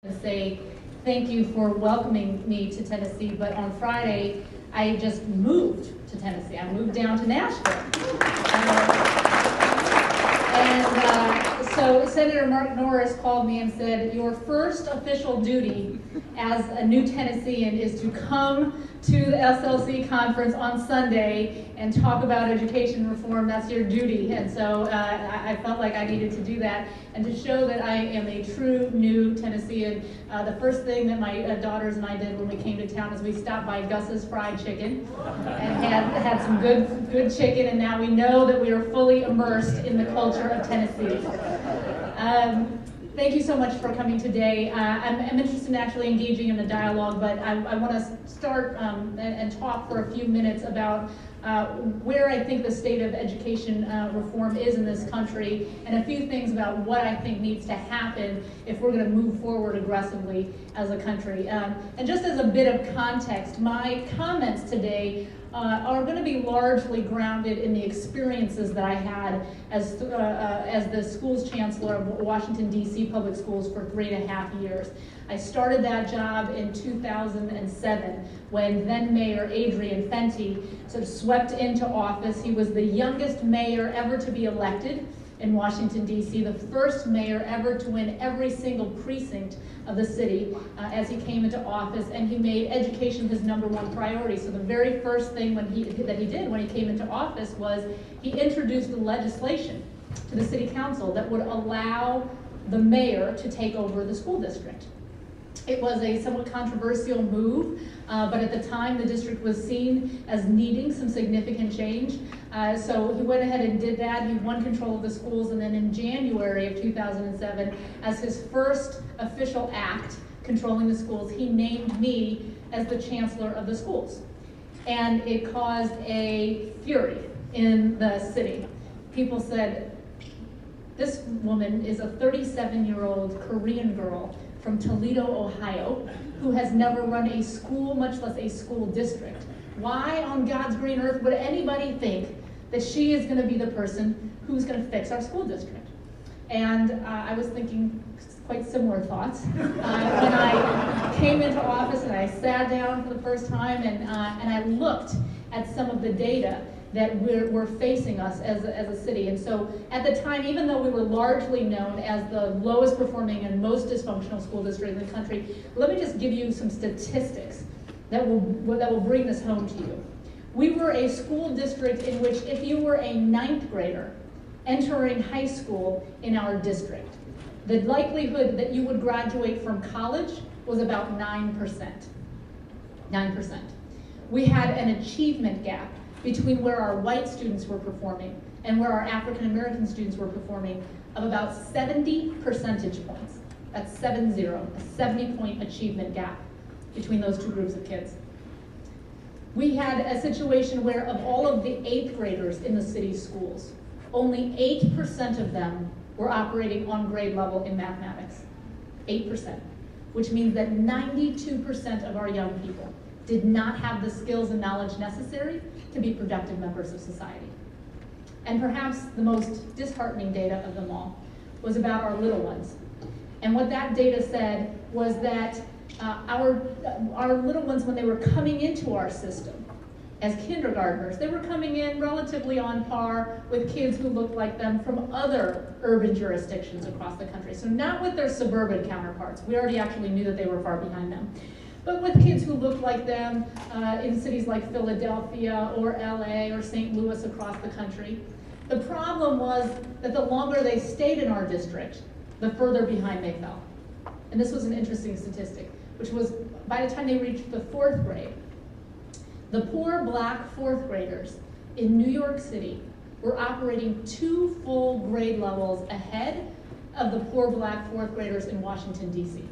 and say thank you for welcoming me to Tennessee, but on Friday, I just moved to Tennessee. I moved down to Nashville. So Senator Mark Norris called me and said, your first official duty as a new Tennessean is to come to the SLC conference on Sunday and talk about education reform. That's your duty. And so I felt like I needed to do that. And to show that I am a true new Tennessean, the first thing that my daughters and I did when we came to town is we stopped by Gus's Fried Chicken and had some good chicken, and now we know that we are fully immersed in the culture of Tennessee. Thank you so much for coming today. I'm interested in actually engaging in the dialogue, but I want to start and talk for a few minutes about where I think the state of education reform is in this country, and a few things about what I think needs to happen if we're going to move forward aggressively as a country. And just as a bit of context, my comments today are going to be largely grounded in the experiences that I had as the schools chancellor of Washington, D.C. public schools for 3.5 years. I started that job in 2007 when then Mayor Adrian Fenty sort of swept into office. He was the youngest mayor ever to be elected in Washington, D.C., the first mayor ever to win every single precinct of the city as he came into office, and he made education his #1 priority. So the very first thing that he did when he came into office was he introduced the legislation to the city council that would allow the mayor to take over the school district. It was a somewhat controversial move, but at the time the district was seen as needing some significant change. So he went ahead and did that. He won control of the schools, and then in January of 2007, as his first official act controlling the schools, he named me as the chancellor of the schools. And it caused a fury in the city. People said, this woman is a 37-year-old Korean girl from Toledo, Ohio, who has never run a school, much less a school district. Why on God's green earth would anybody think that she is going to be the person who's going to fix our school district? And I was thinking quite similar thoughts when I came into office and I sat down for the first time and I looked at some of the data that we're facing us as a city. And so at the time, even though we were largely known as the lowest performing and most dysfunctional school district in the country, let me just give you some statistics that will bring this home to you. We were a school district in which if you were a 9th grader entering high school in our district, the likelihood that you would graduate from college was about 9%. 9%. We had an achievement gap between where our white students were performing and where our African American students were performing of about 70 percentage points. That's 70, a 70-point achievement gap between those two groups of kids. We had a situation where of all of the 8th graders in the city's schools, only 8% of them were operating on grade level in mathematics. 8%, which means that 92% of our young people did not have the skills and knowledge necessary to be productive members of society. And perhaps the most disheartening data of them all was about our little ones. And what that data said was that our little ones, when they were coming into our system as kindergartners, they were coming in relatively on par with kids who looked like them from other urban jurisdictions across the country. So not with their suburban counterparts. We already actually knew that they were far behind them. But with kids who looked like them in cities like Philadelphia or LA or St. Louis across the country. The problem was that the longer they stayed in our district, the further behind they fell. And this was an interesting statistic, which was by the time they reached the 4th grade, the poor black 4th graders in New York City were operating 2 full grade levels ahead of the poor black 4th graders in Washington, D.C.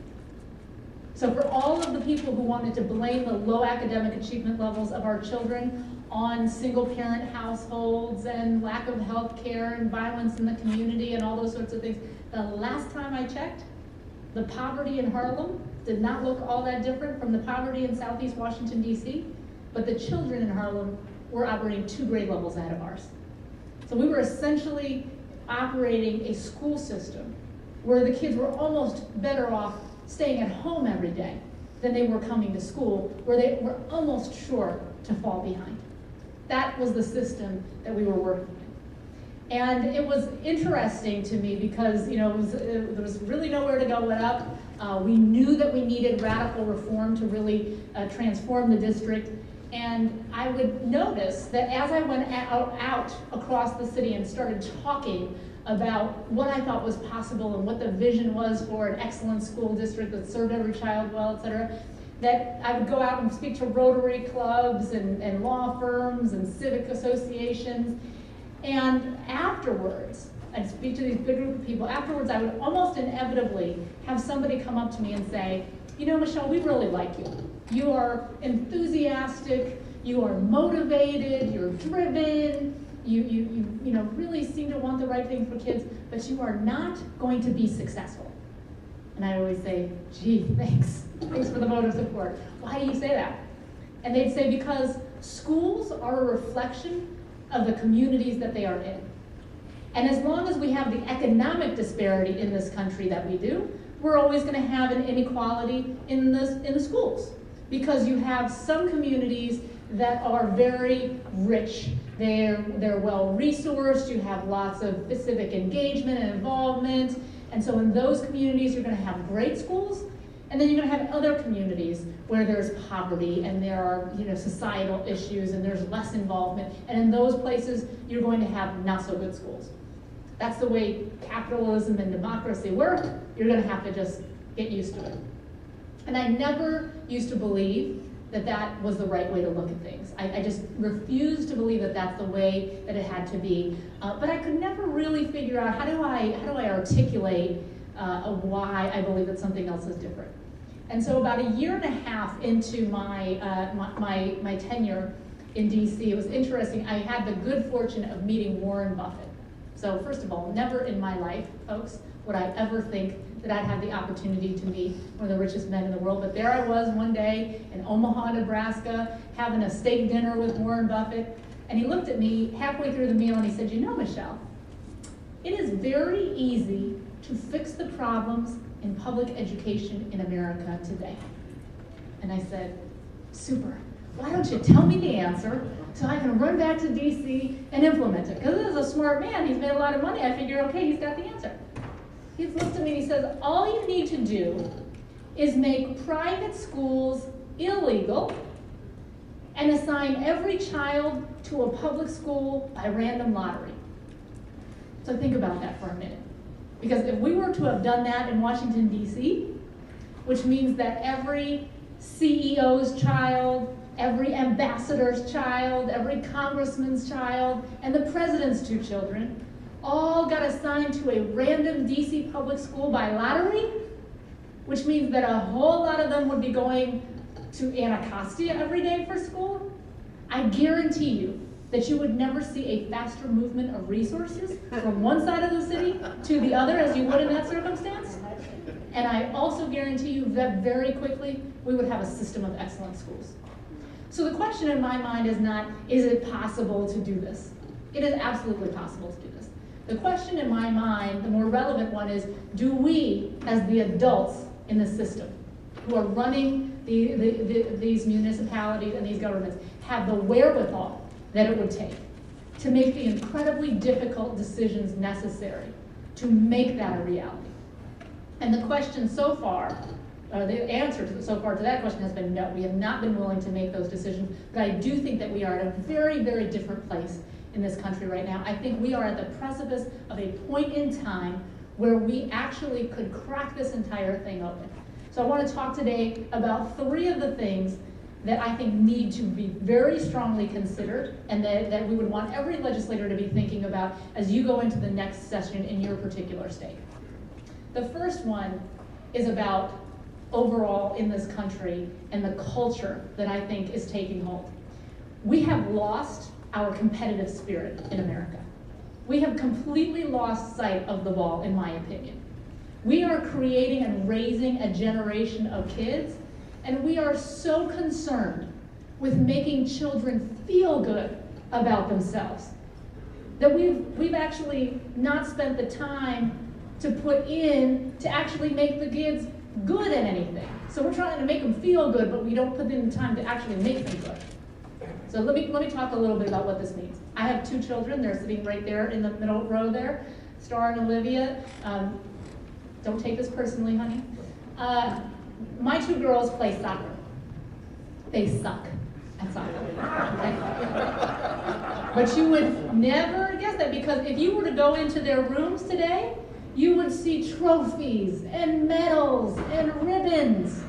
So for all of the people who wanted to blame the low academic achievement levels of our children on single-parent households and lack of health care and violence in the community and all those sorts of things, the last time I checked, the poverty in Harlem did not look all that different from the poverty in Southeast Washington, D.C., but the children in Harlem were operating 2 grade levels ahead of ours. So we were essentially operating a school system where the kids were almost better off staying at home every day than they were coming to school, where they were almost sure to fall behind. That was the system that we were working in. And it was interesting to me because, you know, there was really nowhere to go but up. We knew that we needed radical reform to really transform the district. And I would notice that as I went out across the city and started talking about what I thought was possible and what the vision was for an excellent school district that served every child well, et cetera, that I would go out and speak to Rotary clubs and law firms and civic associations. And afterwards, I'd speak to these big group of people. Afterwards, I would almost inevitably have somebody come up to me and say, you know, Michelle, we really like you. You are enthusiastic, you are motivated, you're driven, you know, really seem to want the right thing for kids, but you are not going to be successful. And I always say, gee, thanks. Thanks for the vote of support. Why do you say that? And they'd say, because schools are a reflection of the communities that they are in. And as long as we have the economic disparity in this country that we do, we're always going to have an inequality in the schools. Because you have some communities that are very rich. They're well resourced, you have lots of civic engagement and involvement. And so in those communities, you're going to have great schools. And then you're going to have other communities where there's poverty and there are, you know, societal issues and there's less involvement. And in those places, you're going to have not so good schools. That's the way capitalism and democracy work. You're going to have to just get used to it. And I never used to believe that that was the right way to look at things. I just refused to believe that that's the way that it had to be. But I could never really figure out how do I articulate why I believe that something else is different. And so about a year and a half into my tenure in DC, it was interesting. I had the good fortune of meeting Warren Buffett. So first of all, never in my life, folks, would I ever think that I'd have the opportunity to meet one of the richest men in the world. But there I was one day in Omaha, Nebraska, having a steak dinner with Warren Buffett. And he looked at me halfway through the meal and he said, you know, Michelle, it is very easy to fix the problems in public education in America today. And I said, super. Why don't you tell me the answer so I can run back to DC and implement it? Because this is a smart man. He's made a lot of money. I figure, okay, he's got the answer. He looks at me and he says, all you need to do is make private schools illegal and assign every child to a public school by random lottery. So think about that for a minute. Because if we were to have done that in Washington, D.C., which means that every CEO's child, every ambassador's child, every congressman's child, and the president's 2 children all got assigned to a random DC public school by lottery, which means that a whole lot of them would be going to Anacostia every day for school, I guarantee you that you would never see a faster movement of resources from one side of the city to the other as you would in that circumstance. And I also guarantee you that very quickly we would have a system of excellent schools. So the question in my mind is not, is it possible to do this? It is absolutely possible to do this. The question in my mind, the more relevant one, is do we, as the adults in the system, who are running these municipalities and these governments, have the wherewithal that it would take to make the incredibly difficult decisions necessary to make that a reality? And the question so far, the answer so far to that question has been no. We have not been willing to make those decisions, but I do think that we are at a very, very different place in this country right now. I think we are at the precipice of a point in time where we actually could crack this entire thing open. So I want to talk today about 3 of the things that I think need to be very strongly considered and that we would want every legislator to be thinking about as you go into the next session in your particular state. The first one is about overall in this country and the culture that I think is taking hold. We have lost our competitive spirit in America. We have completely lost sight of the ball, in my opinion. We are creating and raising a generation of kids, and we are so concerned with making children feel good about themselves that we've actually not spent the time to put in to actually make the kids good at anything. So we're trying to make them feel good, but we don't put in the time to actually make them good. So let me talk a little bit about what this means. I have 2 children. They're sitting right there in the middle row there, Star and Olivia. Don't take this personally, honey. My 2 girls play soccer. They suck at soccer. Okay? But you would never guess that, because if you were to go into their rooms today, you would see trophies and medals and ribbons.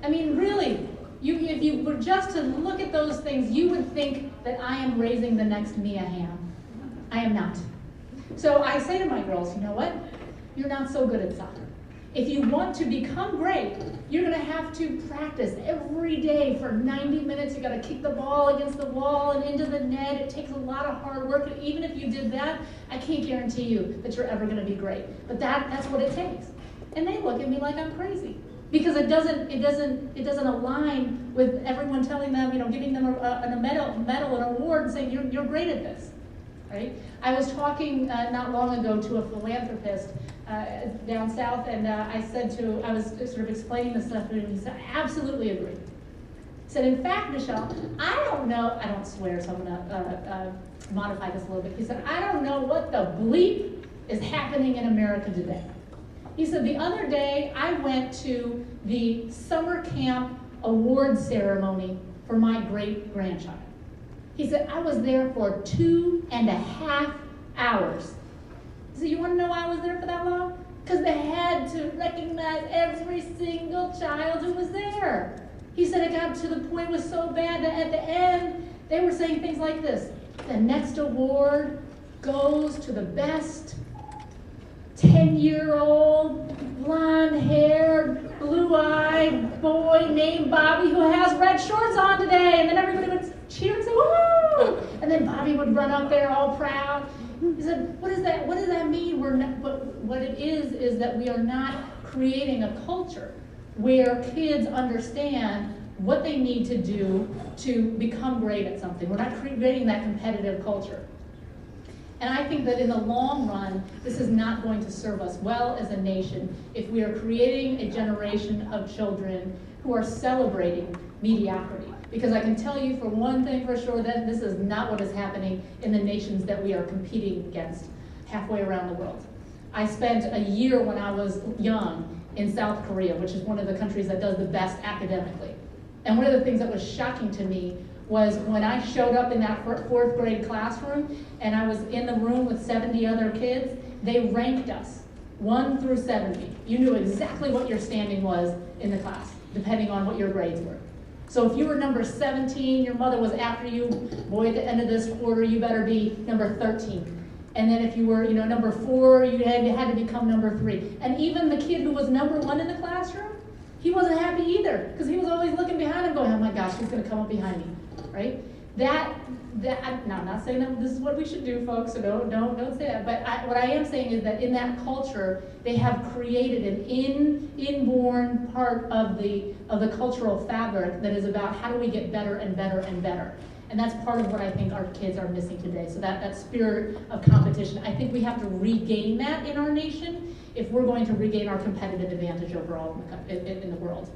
I mean, really, if you were just to look at those things, you would think that I am raising the next Mia Hamm. I am not. So I say to my girls, you know what? You're not so good at soccer. If you want to become great, you're going to have to practice every day for 90 minutes. You got to kick the ball against the wall and into the net. It takes a lot of hard work. And even if you did that, I can't guarantee you that you're ever going to be great. But that's what it takes. And they look at me like I'm crazy, because it doesn't align with everyone telling them, giving them a medal, an award, and saying you're great at this. Right? I was talking not long ago to a philanthropist down south, and I was sort of explaining this stuff to him, and he said, I absolutely agree. He said, in fact, Michelle, I don't know, I don't swear, so I'm going to modify this a little bit. He said, I don't know what the bleep is happening in America today. He said, the other day, I went to the summer camp award ceremony for my great-grandchild. He said, I was there for 2.5 hours. He said, you want to know why I was there for that long? Because they had to recognize every single child who was there. He said it got to the point, it was so bad that at the end, they were saying things like this: the next award goes to the best 10-year-old, blonde-haired, blue-eyed boy named Bobby who has red shorts on today. And then everybody would cheer and say, woo! And then Bobby would run up there all proud. He said, what does that mean? What it is that we are not creating a culture where kids understand what they need to do to become great at something. We're not creating that competitive culture. And I think that in the long run, this is not going to serve us well as a nation if we are creating a generation of children who are celebrating mediocrity. Because I can tell you for one thing for sure, that this is not what is happening in the nations that we are competing against halfway around the world. I spent a year when I was young in South Korea, which is one of the countries that does the best academically. And one of the things that was shocking to me was when I showed up in that 4th grade classroom and I was in the room with 70 other kids, they ranked us 1 through 70. You knew exactly what your standing was in the class, depending on what your grades were. So if you were number 17, your mother was after you, boy, at the end of this quarter, you better be number 13. And then if you were, number 4, you had to become number 3. And even the kid who was number 1 in the classroom, he wasn't happy either, because he was always looking behind him going, oh my gosh, he's gonna come up behind me, right? Now I'm not saying that this is what we should do, folks, so don't say that. But what I am saying is that in that culture, they have created an inborn part of the cultural fabric that is about how do we get better and better and better. And that's part of what I think our kids are missing today. So that spirit of competition, I think we have to regain that in our nation if we're going to regain our competitive advantage overall in the world.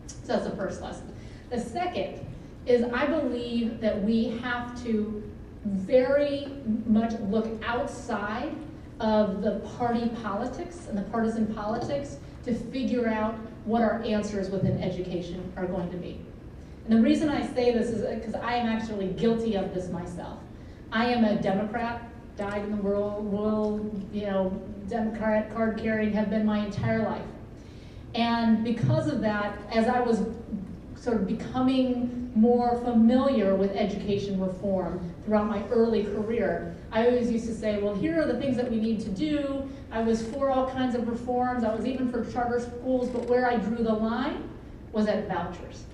So that's the first lesson. The second is I believe that we have to very much look outside of the party politics and the partisan politics to figure out what our answers within education are going to be. And the reason I say this is because I am actually guilty of this myself. I am a Democrat, died in the royal, Democrat card carrying, have been my entire life. And because of that, as I was sort of becoming more familiar with education reform throughout my early career, I always used to say, well, here are the things that we need to do. I was for all kinds of reforms. I was even for charter schools, but where I drew the line was at vouchers.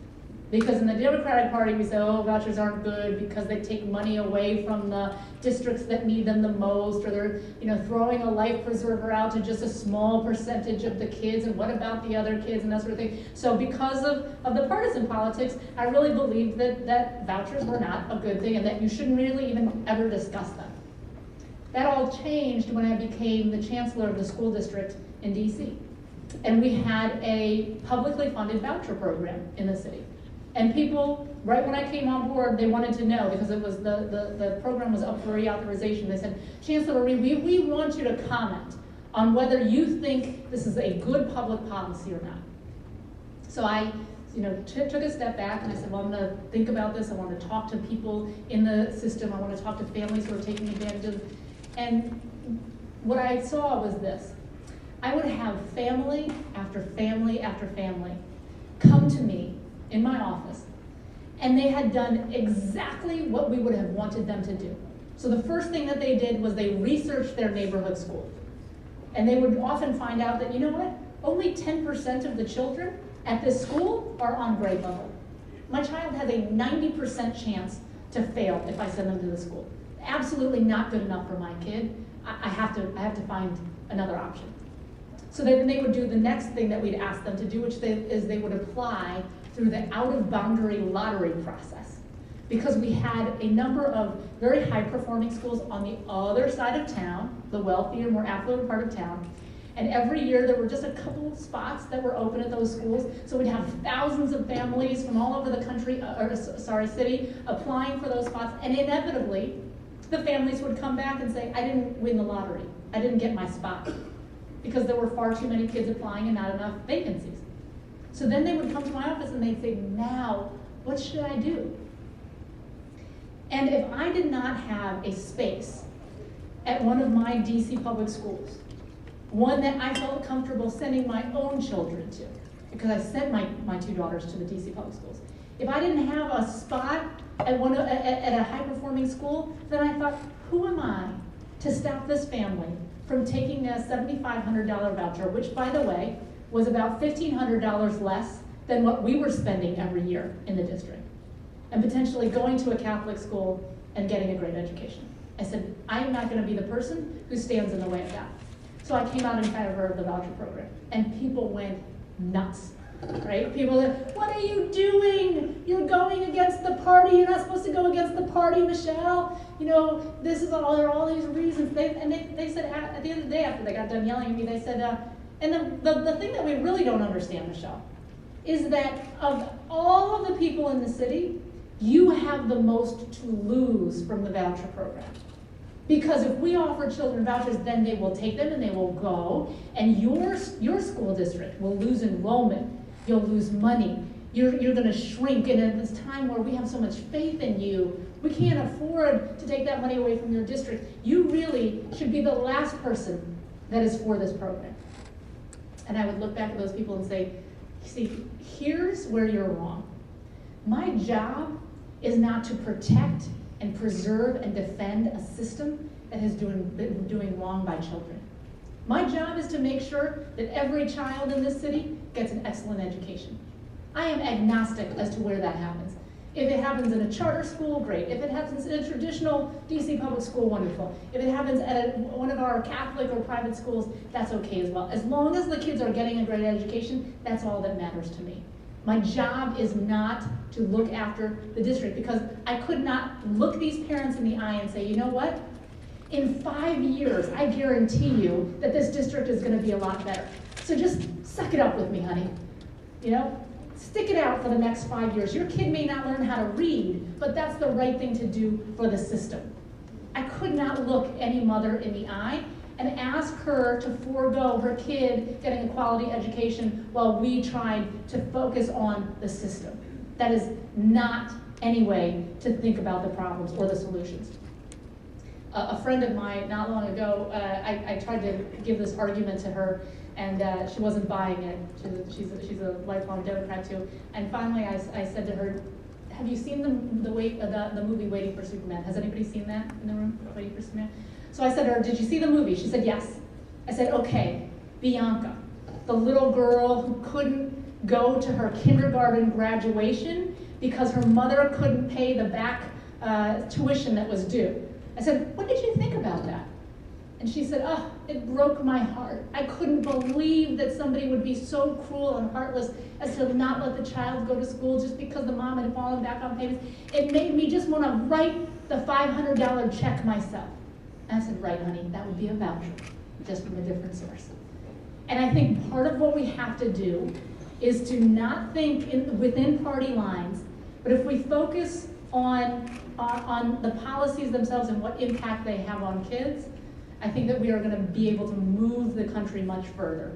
Because in the Democratic Party, we say, oh, vouchers aren't good because they take money away from the districts that need them the most, or they're throwing a life preserver out to just a small percentage of the kids, and what about the other kids, and that sort of thing. So because of the partisan politics, I really believed that vouchers were not a good thing and that you shouldn't really even ever discuss them. That all changed when I became the chancellor of the school district in DC. And we had a publicly funded voucher program in the city. And people, right when I came on board, they wanted to know, because it was the program was up for reauthorization. They said, Chancellor Rhee, we want you to comment on whether you think this is a good public policy or not. So I took a step back and I said, well, I'm gonna think about this. I want to talk to people in the system. I want to talk to families who are taking advantage of it. And what I saw was this. I would have family after family after family come to me in my office, and they had done exactly what we would have wanted them to do. So the first thing that they did was they researched their neighborhood school. And they would often find out that, you know what, only 10% of the children at this school are on grade level. My child has a 90% chance to fail if I send them to the school. Absolutely not good enough for my kid. I have to find another option. So then they would do the next thing that we'd ask them to do, which is they would apply through the out-of-boundary lottery process. Because we had a number of very high-performing schools on the other side of town, the wealthier, more affluent part of town. And every year there were just a couple of spots that were open at those schools. So we'd have thousands of families from all over the country, city, applying for those spots. And inevitably, the families would come back and say, I didn't win the lottery. I didn't get my spot. Because there were far too many kids applying and not enough vacancies. So then they would come to my office and they'd say, now, what should I do? And if I did not have a space at one of my DC public schools, one that I felt comfortable sending my own children to, because I sent my two daughters to the DC public schools. If I didn't have a spot at a high-performing school, then I thought, who am I to stop this family from taking a $7,500 voucher, which, by the way, was about $1,500 less than what we were spending every year in the district, and potentially going to a Catholic school and getting a great education. I said, I am not going to be the person who stands in the way of that. So I came out in favor of the voucher program, and people went nuts, right? People said, what are you doing? You're going against the party. You're not supposed to go against the party, Michelle. This is there are all these reasons. They said at the end of the day, after they got done yelling at me, they said, and the thing that we really don't understand, Michelle, is that of all of the people in the city, you have the most to lose from the voucher program. Because if we offer children vouchers, then they will take them and they will go, and your school district will lose enrollment. You'll lose money. You're going to shrink, and at this time where we have so much faith in you, we can't afford to take that money away from your district. You really should be the last person that is for this program. And I would look back at those people and say, see, here's where you're wrong. My job is not to protect and preserve and defend a system that has been doing wrong by children. My job is to make sure that every child in this city gets an excellent education. I am agnostic as to where that happens. If it happens in a charter school, great. If it happens in a traditional DC public school, wonderful. If it happens at one of our Catholic or private schools, that's okay as well. As long as the kids are getting a great education, that's all that matters to me. My job is not to look after the district, because I could not look these parents in the eye and say, you know what? In 5 years, I guarantee you that this district is going to be a lot better. So just suck it up with me, honey. Stick it out for the next 5 years. Your kid may not learn how to read, but that's the right thing to do for the system. I could not look any mother in the eye and ask her to forego her kid getting a quality education while we tried to focus on the system. That is not any way to think about the problems or the solutions. A friend of mine, not long ago, I tried to give this argument to her, and she wasn't buying it. She's a lifelong Democrat too. And finally, I said to her, "Have you seen the movie Waiting for Superman? Has anybody seen that in the room? Waiting for Superman?" So I said to her, "Did you see the movie?" She said, "Yes." I said, "Okay, Bianca, the little girl who couldn't go to her kindergarten graduation because her mother couldn't pay the back tuition that was due." I said, "What did you think about that?" And she said, "Oh, it broke my heart. I couldn't believe that somebody would be so cruel and heartless as to not let the child go to school just because the mom had fallen back on payments. It made me just want to write the $500 check myself." And I said, "Right, honey, that would be a voucher, just from a different source." And I think part of what we have to do is to not think within party lines, but if we focus on the policies themselves and what impact they have on kids, I think that we are going to be able to move the country much further.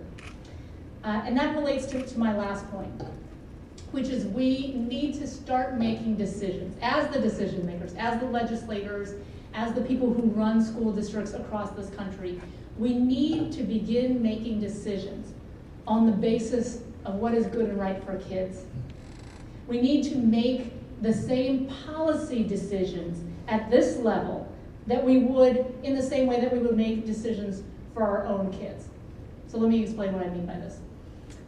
And that relates to my last point, which is we need to start making decisions as the decision makers, as the legislators, as the people who run school districts across this country. We need to begin making decisions on the basis of what is good and right for kids. We need to make the same policy decisions at this level that we would in the same way that we would make decisions for our own kids. So let me explain what I mean by this.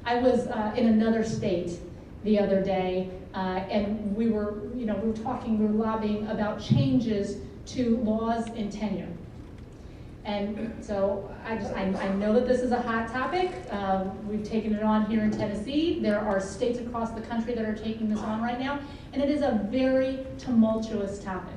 I was in another state the other day, and we were lobbying about changes to laws in tenure. And so I know that this is a hot topic. We've taken it on here in Tennessee. There are states across the country that are taking this on right now, and it is a very tumultuous topic.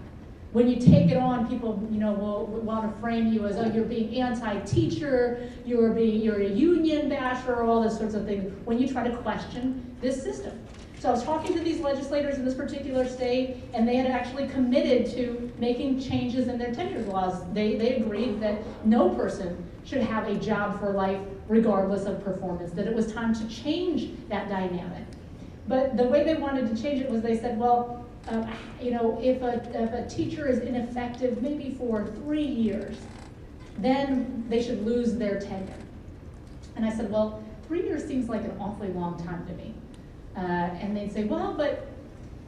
When you take it on, people will want to frame you as, oh, you're being anti-teacher, you're a union basher, all those sorts of things, when you try to question this system. So I was talking to these legislators in this particular state, and they had actually committed to making changes in their tenure laws. They agreed that no person should have a job for life regardless of performance, that it was time to change that dynamic. But the way they wanted to change it was they said, well, if a teacher is ineffective maybe for 3 years, then they should lose their tenure. And I said, well, 3 years seems like an awfully long time to me. And they'd say, well, but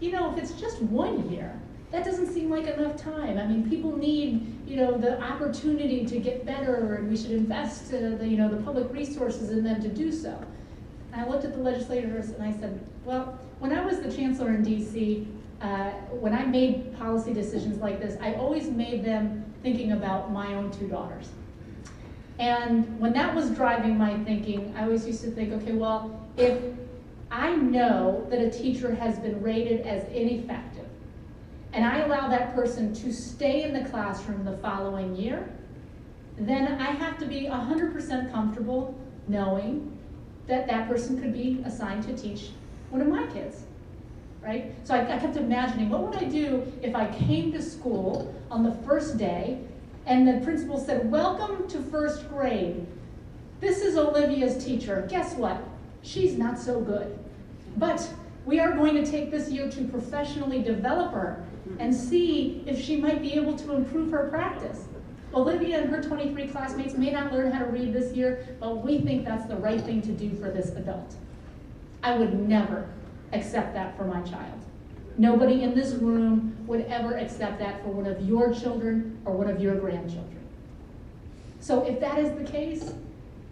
if it's just 1 year, that doesn't seem like enough time. I mean, people need the opportunity to get better, and we should invest the public resources in them to do so. And I looked at the legislators and I said, well, when I was the chancellor in DC, when I made policy decisions like this, I always made them thinking about my own 2 daughters. And when that was driving my thinking, I always used to think, okay, well, if I know that a teacher has been rated as ineffective, and I allow that person to stay in the classroom the following year, then I have to be 100% comfortable knowing that that person could be assigned to teach one of my kids, right? So I kept imagining, what would I do if I came to school on the first day and the principal said, welcome to first grade. This is Olivia's teacher. Guess what? She's not so good. But we are going to take this year to professionally develop her and see if she might be able to improve her practice. Olivia and her 23 classmates may not learn how to read this year, but we think that's the right thing to do for this adult. I would never accept that for my child. Nobody in this room would ever accept that for one of your children or one of your grandchildren. So if that is the case,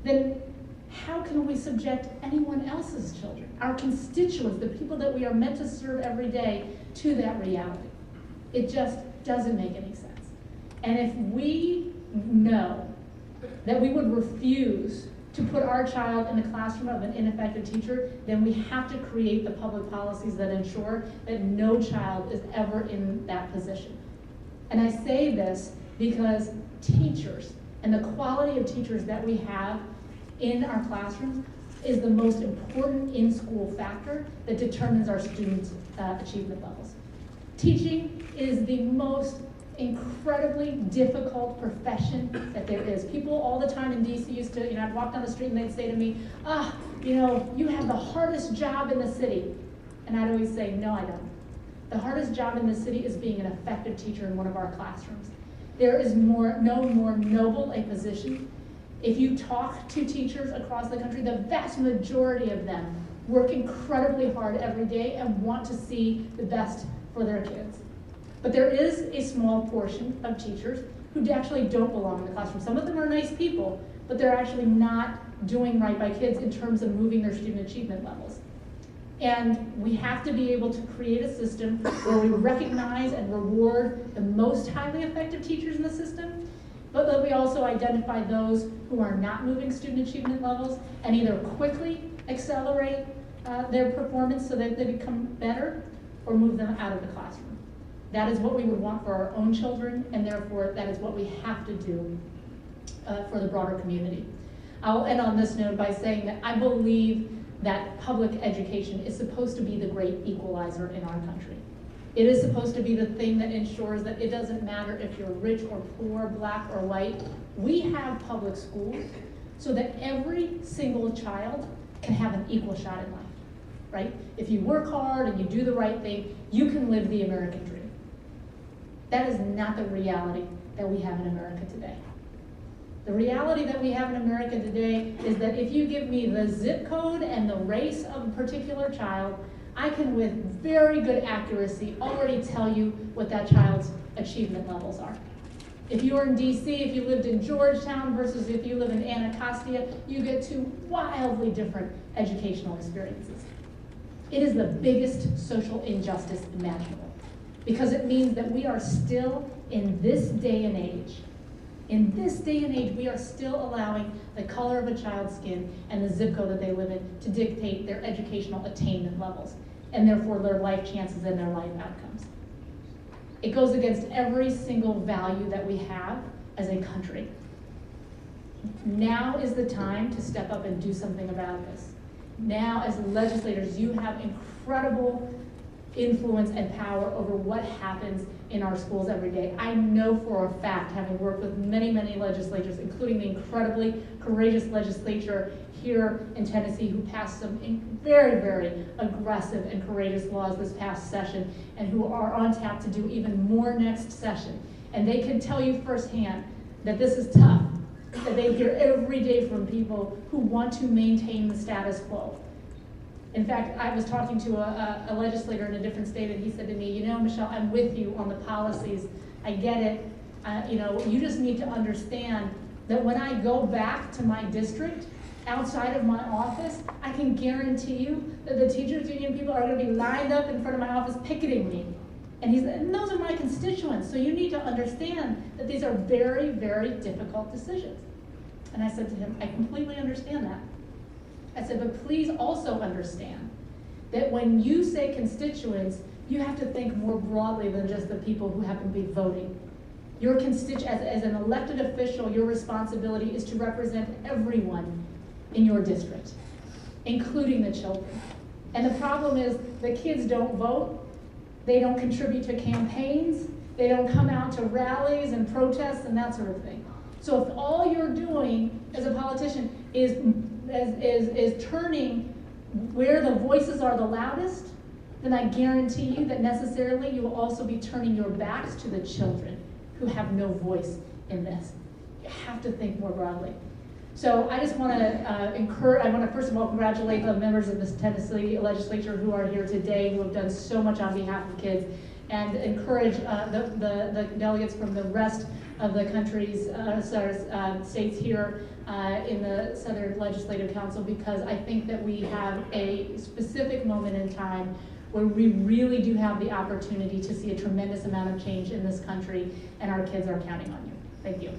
then how can we subject anyone else's children, our constituents, the people that we are meant to serve every day, to that reality? It just doesn't make any sense. And if we know that we would refuse to put our child in the classroom of an ineffective teacher, then we have to create the public policies that ensure that no child is ever in that position. And I say this because teachers and the quality of teachers that we have in our classrooms is the most important in-school factor that determines our students' achievement levels. Teaching is the most incredibly difficult profession that there is. People all the time in DC used to, I'd walk down the street and they'd say to me, you have the hardest job in the city. And I'd always say, no, I don't. The hardest job in the city is being an effective teacher in one of our classrooms. There is no more noble a position. If you talk to teachers across the country, the vast majority of them work incredibly hard every day and want to see the best for their kids. But there is a small portion of teachers who actually don't belong in the classroom. Some of them are nice people, but they're actually not doing right by kids in terms of moving their student achievement levels. And we have to be able to create a system where we recognize and reward the most highly effective teachers in the system, but that we also identify those who are not moving student achievement levels and either quickly accelerate their performance so that they become better, or move them out of the classroom. That is what we would want for our own children, and therefore that is what we have to do for the broader community. I'll end on this note by saying that I believe that public education is supposed to be the great equalizer in our country. It is supposed to be the thing that ensures that it doesn't matter if you're rich or poor, black or white. We have public schools so that every single child can have an equal shot in life, right? If you work hard and you do the right thing, you can live the American dream. That is not the reality that we have in America today. The reality that we have in America today is that if you give me the zip code and the race of a particular child, I can with very good accuracy already tell you what that child's achievement levels are. If you were in DC, if you lived in Georgetown versus if you live in Anacostia, you get two wildly different educational experiences. It is the biggest social injustice imaginable because it means that we are still in this day and age, we are still allowing the color of a child's skin and the zip code that they live in to dictate their educational attainment levels and therefore their life chances and their life outcomes. It goes against every single value that we have as a country. Now is the time to step up and do something about this. Now, as legislators, you have incredible influence and power over what happens in our schools every day. I know for a fact, having worked with many, many legislators, including the incredibly courageous legislature here in Tennessee who passed some very, very aggressive and courageous laws this past session and who are on tap to do even more next session. And they can tell you firsthand that this is tough, that they hear every day from people who want to maintain the status quo. In fact, I was talking to a legislator in a different state, and he said to me, you know, Michelle, I'm with you on the policies. I get it. You know, you just need to understand that when I go back to my district, outside of my office, I can guarantee you that the teachers union people are going to be lined up in front of my office picketing me. And he said, and those are my constituents, so you need to understand that these are very, very difficult decisions. And I said to him, I completely understand that. I said, but please also understand that when you say constituents, you have to think more broadly than just the people who happen to be voting. Your as an elected official, your responsibility is to represent everyone in your district, including the children. And the problem is the kids don't vote, they don't contribute to campaigns, they don't come out to rallies and protests and that sort of thing. So if all you're doing as a politician is turning where the voices are the loudest, then I guarantee you that necessarily you will also be turning your backs to the children who have no voice in this. You have to think more broadly. So I just want to first of all congratulate the members of this Tennessee legislature who are here today, who have done so much on behalf of kids, and encourage the delegates from the rest of the country's states here in the Southern Legislative Council, because I think that we have a specific moment in time where we really do have the opportunity to see a tremendous amount of change in this country, and our kids are counting on you. Thank you.